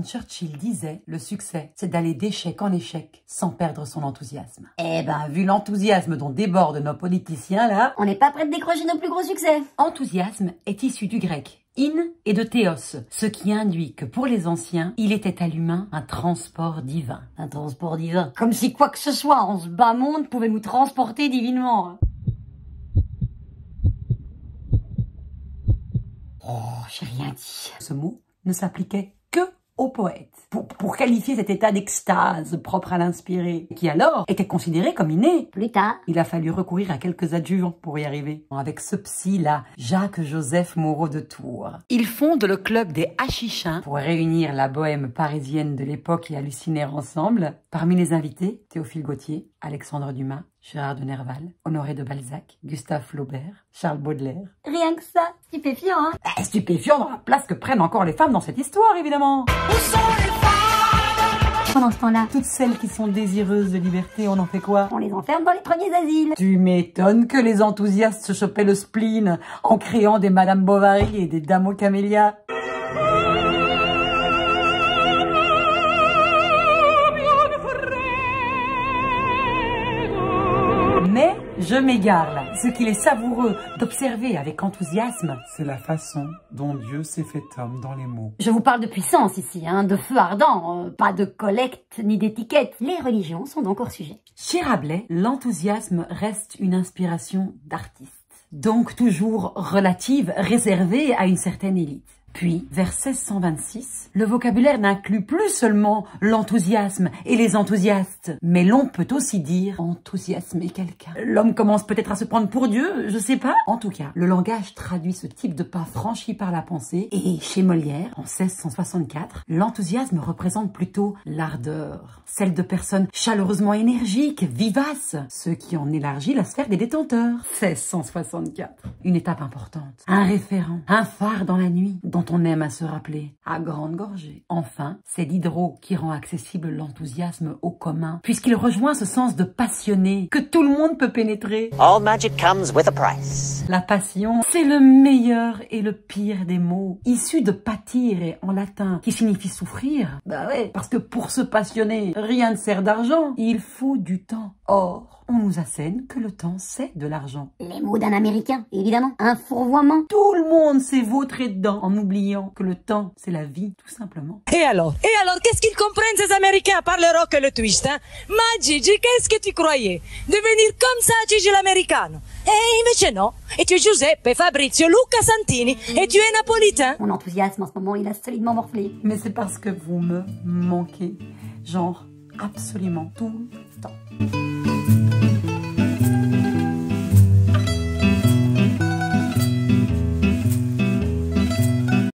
Winston Churchill disait, le succès, c'est d'aller d'échec en échec sans perdre son enthousiasme. Eh ben, vu l'enthousiasme dont débordent nos politiciens là, on n'est pas prêt de décrocher nos plus gros succès. Enthousiasme est issu du grec in et de théos, ce qui induit que pour les anciens, il était à l'humain un transport divin. Un transport divin. Comme si quoi que ce soit en ce bas monde pouvait nous transporter divinement. Oh, j'ai rien dit. Ce mot ne s'appliquait que aux poètes. Pour qualifier cet état d'extase propre à l'inspiré, qui alors était considéré comme inné. Plus tard, il a fallu recourir à quelques adjuvants pour y arriver. Avec ce psy-là, Jacques-Joseph Moreau de Tours. Il fonde le club des Hachichins pour réunir la bohème parisienne de l'époque et halluciner ensemble. Parmi les invités, Théophile Gautier, Alexandre Dumas, Gérard de Nerval, Honoré de Balzac, Gustave Flaubert, Charles Baudelaire. Rien que ça, stupéfiant, hein. Stupéfiant dans la place que prennent encore les femmes dans cette histoire, évidemment. Où sont les femmes? Pendant ce temps-là, toutes celles qui sont désireuses de liberté, on en fait quoi? On les enferme dans les premiers asiles. Tu m'étonnes que les enthousiastes se chopaient le spleen en créant des Madame Bovary et des Dames aux camélias. Mais je m'égare là. Ce qu'il est savoureux d'observer avec enthousiasme, c'est la façon dont Dieu s'est fait homme dans les mots. Je vous parle de puissance ici, hein, de feu ardent, pas de collecte ni d'étiquette. Les religions sont donc hors sujet. Chez Rabelais, l'enthousiasme reste une inspiration d'artiste. Donc toujours relative, réservée à une certaine élite. Puis, vers 1626, le vocabulaire n'inclut plus seulement l'enthousiasme et les enthousiastes, mais l'on peut aussi dire enthousiasmer quelqu'un. L'homme commence peut-être à se prendre pour Dieu, je sais pas. En tout cas, le langage traduit ce type de pas franchi par la pensée, et chez Molière, en 1664, l'enthousiasme représente plutôt l'ardeur, celle de personnes chaleureusement énergiques, vivaces, ce qui en élargit la sphère des détenteurs. 1664, une étape importante, un référent, un phare dans la nuit, dont on aime à se rappeler, à grande gorgée. Enfin, c'est Diderot qui rend accessible l'enthousiasme au commun, puisqu'il rejoint ce sens de passionné que tout le monde peut pénétrer. All magic comes with a price. La passion, c'est le meilleur et le pire des mots, issu de patire en latin, qui signifie souffrir. Bah ouais, parce que pour se passionner, rien ne sert d'argent, il faut du temps. Or, on nous assène que le temps, c'est de l'argent. Les mots d'un Américain, évidemment. Un fourvoiement. Tout le monde s'est vautré dedans en oubliant que le temps, c'est la vie, tout simplement. Et alors, qu'est-ce qu'ils comprennent ces Américains par le rock et le twist, hein? Ma Gigi, qu'est-ce que tu croyais? Devenir comme ça, Gigi l'americano? Invece no. Et tu es Giuseppe, Fabrizio, Luca Santini, et tu es napolitain. Mon enthousiasme en ce moment, il a solidement morflé. Mais c'est parce que vous me manquez. Genre, absolument tout le temps.